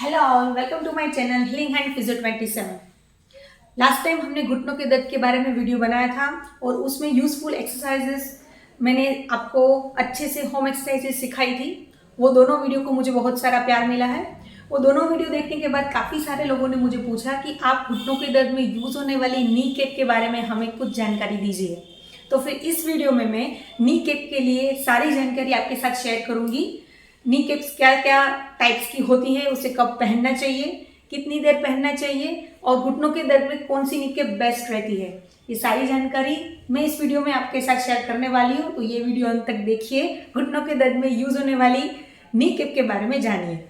Hello all, welcome to my channel Healing Hand Physio 27। Last time हमने घुटनों के दर्द के बारे में वीडियो बनाया था और उसमें यूजफुल एक्सरसाइजेस मैंने आपको अच्छे से होम एक्सरसाइजेस सिखाई थी। वो दोनों वीडियो को मुझे बहुत सारा प्यार मिला है। वो दोनों वीडियो देखने के बाद काफ़ी सारे लोगों ने मुझे पूछा कि आप घुटनों के दर्द में यूज़ होने वाली नी कैप के बारे में हमें कुछ जानकारी दीजिए। तो फिर इस वीडियो में मैं नी कैप के लिए सारी जानकारी आपके साथ शेयर करूँगी। नी कैप्स क्या क्या टाइप्स की होती है, उसे कब पहनना चाहिए, कितनी देर पहनना चाहिए और घुटनों के दर्द में कौन सी नी कैप बेस्ट रहती है, ये सारी जानकारी मैं इस वीडियो में आपके साथ शेयर करने वाली हूँ। तो ये वीडियो अंत तक देखिए, घुटनों के दर्द में यूज होने वाली नी कैप के बारे में जानिए।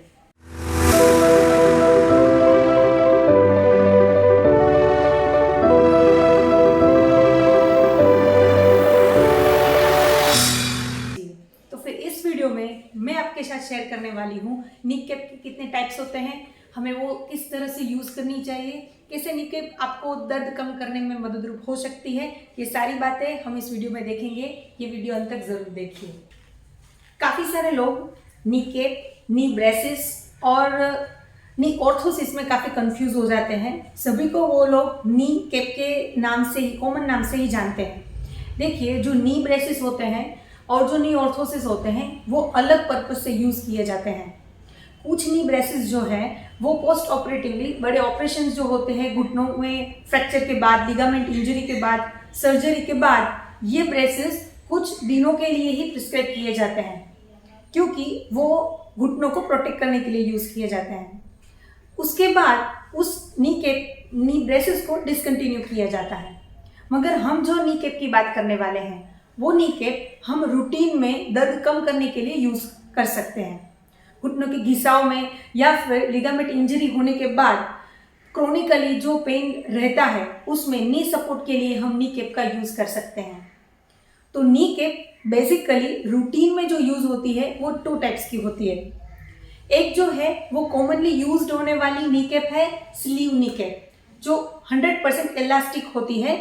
मैं आपके साथ शेयर करने वाली हूँ नी कैप के कितने टाइप्स होते हैं, हमें वो किस तरह से यूज़ करनी चाहिए, कैसे नी कैप आपको दर्द कम करने में मददरूप हो सकती है। ये सारी बातें हम इस वीडियो में देखेंगे। ये वीडियो अंत तक ज़रूर देखिए। काफ़ी सारे लोग नी कैप, नी ब्रेसेस और नी ऑर्थोसिस में काफ़ी कंफ्यूज हो जाते हैं। सभी को वो लोग नी कैप के नाम से ही, कॉमन नाम से ही जानते हैं। देखिए, जो नी ब्रेसेस होते हैं और जो नी ऑर्थोसिस होते हैं वो अलग पर्पज से यूज़ किए जाते हैं। कुछ नी ब्रेसेस जो है वो पोस्ट ऑपरेटिवली, बड़े ऑपरेशंस जो होते हैं घुटनों में फ्रैक्चर के बाद, लिगामेंट इंजरी के बाद, सर्जरी के बाद, ये ब्रेसेस कुछ दिनों के लिए ही प्रिस्क्राइब किए जाते हैं क्योंकि वो घुटनों को प्रोटेक्ट करने के लिए यूज़ किए जाते हैं। उसके बाद उस नी ब्रेसेस को डिसकंटिन्यू किया जाता है। मगर हम जो नी कैप की बात करने वाले हैं वो नी कैप हम रूटीन में दर्द कम करने के लिए यूज़ कर सकते हैं। घुटनों के घिसाव में या फिर लिगामेंट इंजरी होने के बाद क्रोनिकली जो पेन रहता है उसमें नी सपोर्ट के लिए हम नी कैप का यूज़ कर सकते हैं। तो नी कैप बेसिकली रूटीन में जो यूज़ होती है वो 2 टाइप्स की होती है। एक जो है वो कॉमनली यूज्ड होने वाली नी कैप है स्लीव नी कैप, जो 100% इलास्टिक होती है।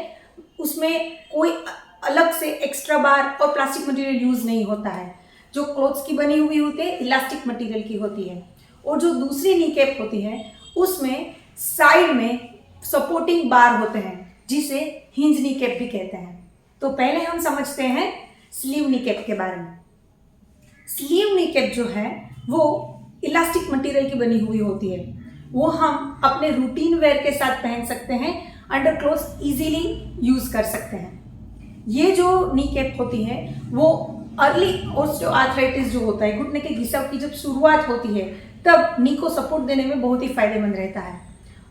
उसमें कोई अलग से एक्स्ट्रा बार और प्लास्टिक मटेरियल यूज नहीं होता है। जो क्लोथ्स की बनी हुई होती है इलास्टिक मटेरियल की होती है। और जो दूसरी नी कैप होती है उसमें साइड में सपोर्टिंग बार होते हैं जिसे हिंज नी कैप भी कहते हैं। तो पहले हम समझते हैं स्लीव नी कैप के बारे में। स्लीव नी कैप जो है वो इलास्टिक मटेरियल की बनी हुई होती है। वो हम अपने रूटीन वेयर के साथ पहन सकते हैं, अंडर क्लोथ इजीली यूज कर सकते हैं। ये जो नी कैप होती है वो अर्ली ऑस्टियोआर्थराइटिस जो होता है, घुटने के घिसाव की जब शुरुआत होती है तब नी को सपोर्ट देने में बहुत ही फायदेमंद रहता है।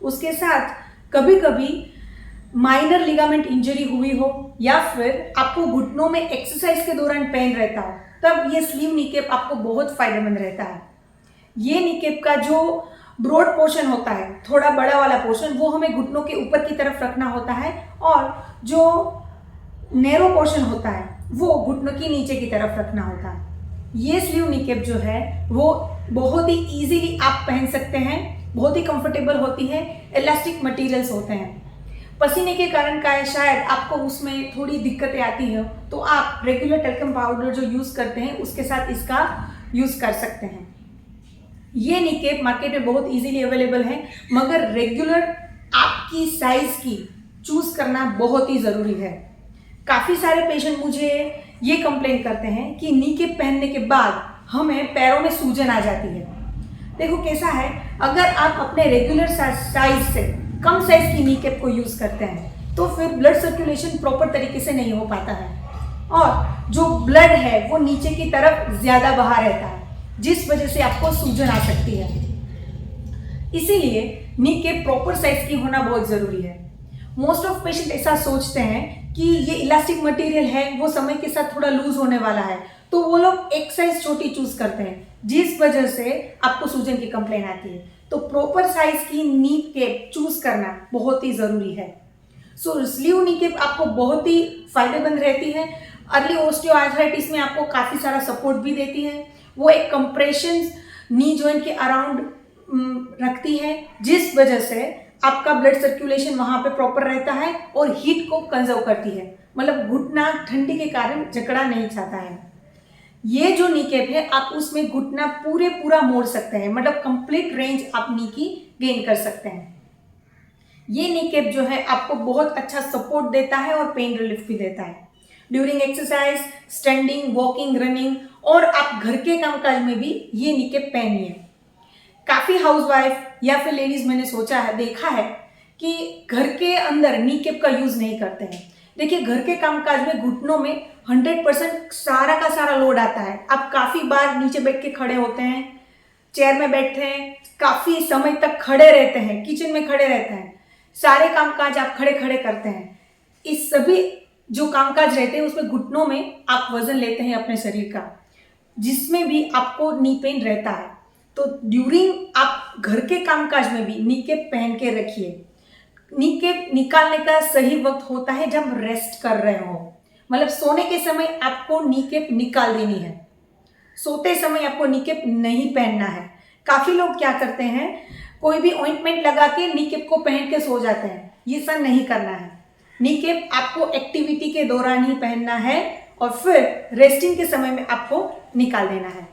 उसके साथ कभी कभी माइनर लिगामेंट इंजरी हुई हो या फिर आपको घुटनों में एक्सरसाइज के दौरान पेन रहता हो तब ये स्लीव नी कैप आपको बहुत फायदेमंद रहता है। ये नी कैप का जो ब्रॉड पोर्शन होता है, थोड़ा बड़ा वाला पोर्शन, वो हमें घुटनों के ऊपर की तरफ रखना होता है और जो नैरो पोर्शन होता है वो घुटनों की नीचे की तरफ रखना होता है। ये स्लीव नी कैप जो है वो बहुत ही इजीली आप पहन सकते हैं, बहुत ही कंफर्टेबल होती है, इलास्टिक मटेरियल्स होते हैं। पसीने के कारण का शायद आपको उसमें थोड़ी दिक्कतें आती है तो आप रेगुलर टैल्कम पाउडर जो यूज़ करते हैं उसके साथ इसका यूज़ कर सकते हैं। ये नी कैप मार्केट में बहुत इजीली अवेलेबल है, मगर रेगुलर आपकी साइज की चूज करना बहुत ही ज़रूरी है। काफ़ी सारे पेशेंट मुझे ये कंप्लेन करते हैं कि नी कैप पहनने के बाद हमें पैरों में सूजन आ जाती है। देखो कैसा है, अगर आप अपने रेगुलर साइज से कम साइज की नी कैप को यूज़ करते हैं तो फिर ब्लड सर्कुलेशन प्रॉपर तरीके से नहीं हो पाता है और जो ब्लड है वो नीचे की तरफ ज़्यादा बहा रहता है, जिस वजह से आपको सूजन आ सकती है। इसीलिए नी कैप प्रॉपर साइज की होना बहुत ज़रूरी है। मोस्ट ऑफ पेशेंट ऐसा सोचते हैं कि ये इलास्टिक मटेरियल है, वो समय के साथ थोड़ा लूज होने वाला है, तो वो लोग एक साइज छोटी चूज करते हैं जिस वजह से आपको सूजन की कंप्लेन आती है। तो प्रॉपर साइज की नी कैप चूज करना बहुत ही ज़रूरी है। सो स्लीव नी कैप आपको बहुत ही फायदेमंद रहती है। अर्ली ऑस्टियोआर्थराइटिस में आपको काफ़ी सारा सपोर्ट भी देती है। वो एक कंप्रेशन नी जॉइंट के अराउंड रखती है जिस वजह से आपका ब्लड सर्कुलेशन वहाँ पे प्रॉपर रहता है और हीट को कंजर्व करती है। मतलब घुटना ठंडी के कारण जकड़ा नहीं चाहता है। ये जो नी कैप है आप उसमें घुटना पूरा मोड़ सकते हैं, मतलब कंप्लीट रेंज आप नी की गेन कर सकते हैं। ये नी कैप जो है आपको बहुत अच्छा सपोर्ट देता है और पेन रिलीफ भी देता है during exercise, standing, walking, running, और आप घर के कामकाज में भी ये नी कैप पहनिए। काफी हाउसवाइफ या फिर लेडीज मैंने सोचा है, देखा है कि घर के अंदर नी कैप का यूज नहीं करते हैं। देखिए, घर के कामकाज में घुटनों में 100% सारा का सारा लोड आता है। आप काफी बार नीचे बैठ के खड़े होते हैं, चेयर में बैठते हैं, काफी समय तक खड़े रहते हैं, किचन में खड़े रहते हैं, सारे कामकाज आप खड़े खड़े करते हैं। इस सभी जो कामकाज रहते हैं उसमें घुटनों में आप वजन लेते हैं अपने शरीर का, जिसमें भी आपको नी पेन रहता है। तो ड्यूरिंग आप घर के कामकाज में भी नी कैप पहन के रखिए। नी कैप निकालने का सही वक्त होता है जब रेस्ट कर रहे हो, मतलब सोने के समय आपको नी कैप निकाल देनी है, सोते समय आपको नी कैप नहीं पहनना है। काफी लोग क्या करते हैं, कोई भी ऑइंटमेंट लगा के नी कैप को पहन के सो जाते हैं। ये सब नहीं करना है। नी कैप आपको एक्टिविटी के दौरान ही पहनना है और फिर रेस्टिंग के समय में आपको निकाल देना है।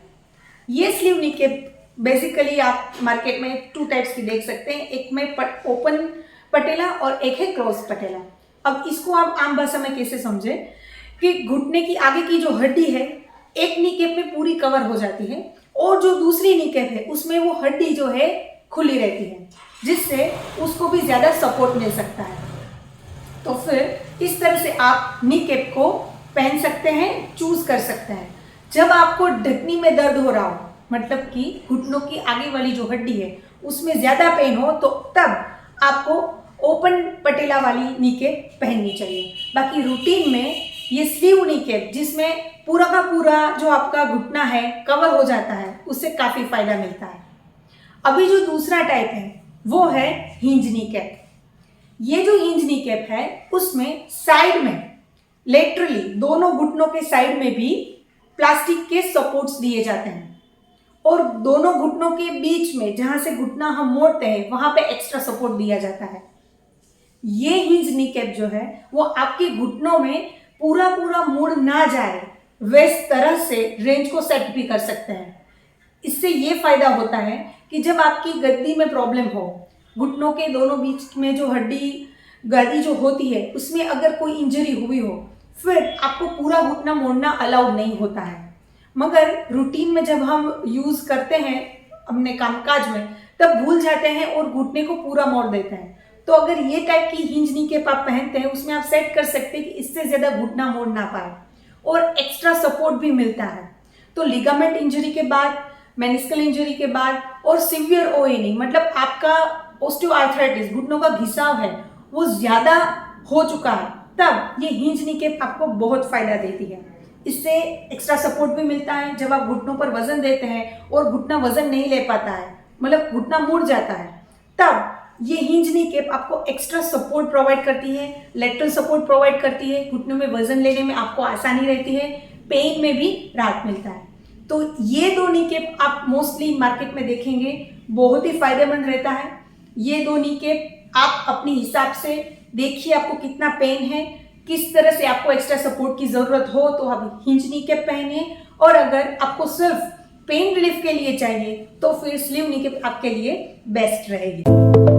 ये स्लीव नी कैप बेसिकली आप मार्केट में 2 टाइप्स की देख सकते हैं, एक में ओपन पटेला और एक है क्रॉस पटेला। अब इसको आप आम भाषा में कैसे समझे कि घुटने की आगे की जो हड्डी है एक नी कैप में पूरी कवर हो जाती है और जो दूसरी नी कैप है उसमें वो हड्डी जो है खुली रहती है, जिससे उसको भी ज्यादा सपोर्ट मिल सकता है। तो फिर इस तरह से आप नी कैप को पहन सकते हैं, चूज कर सकते हैं। जब आपको ढकनी में दर्द हो रहा हो, मतलब कि घुटनों की आगे वाली जो हड्डी है उसमें ज्यादा पेन हो, तो तब आपको ओपन पटेला वाली नी कैप पहननी चाहिए। बाकी रूटीन में ये स्लीव नी कैप जिसमें पूरा का पूरा जो आपका घुटना है कवर हो जाता है, उससे काफी फायदा मिलता है। अभी जो दूसरा टाइप है वो है हिंज नी कैप। ये जो हिंज नी कैप है उसमें साइड में लेटरली दोनों घुटनों के साइड में भी प्लास्टिक के सपोर्ट्स दिए जाते हैं और दोनों घुटनों के बीच में जहां से घुटना हम मोड़ते हैं वहां पे एक्स्ट्रा सपोर्ट दिया जाता है। ये हिंज नी कैप जो है वो आपके घुटनों में पूरा मुड़ ना जाए वैस तरह से रेंज को सेट भी कर सकते हैं। इससे ये फायदा होता है कि जब आपकी गद्दी में प्रॉब्लम हो, घुटनों के दोनों बीच में जो हड्डी गद्दी जो होती है उसमें अगर कोई इंजरी हुई हो, फिर आपको पूरा घुटना मोड़ना अलाउड नहीं होता है। मगर रूटीन में जब हम यूज करते हैं अपने कामकाज में, तब भूल जाते हैं और घुटने को पूरा मोड़ देते हैं। तो अगर ये टाइप की हिंज नी कैप आप पहनते हैं उसमें आप सेट कर सकते हैं कि इससे ज्यादा घुटना मोड़ ना पाए और एक्स्ट्रा सपोर्ट भी मिलता है। तो लिगामेंट इंजरी के बाद, मेनिस्कल इंजरी के बाद और सिवियर ओएनी मतलब आपका ऑस्टियोआर्थराइटिस घुटनों का घिसाव है वो ज्यादा हो चुका है, तब ये हिंज नी कैप आपको बहुत फायदा देती है। इससे एक्स्ट्रा सपोर्ट भी मिलता है। जब आप घुटनों पर वजन देते हैं और घुटना वजन नहीं ले पाता है, मतलब घुटना मुड़ जाता है, तब ये हिंज नी कैप आपको एक्स्ट्रा सपोर्ट प्रोवाइड करती है, लेटरल सपोर्ट प्रोवाइड करती है, घुटनों में वजन लेने में आपको आसानी रहती है, पेन में भी राहत मिलता है। तो ये 2 नी कैप आप मोस्टली मार्केट में देखेंगे, बहुत ही फायदेमंद रहता है। ये 2 नी कैप आप अपने हिसाब से देखिए आपको कितना पेन है, किस तरह से आपको एक्स्ट्रा सपोर्ट की जरूरत हो तो आप हिंज नी कैप पहनिए, और अगर आपको सिर्फ पेन रिलीफ के लिए चाहिए तो फिर स्लीव नी कैप आपके लिए बेस्ट रहेगी।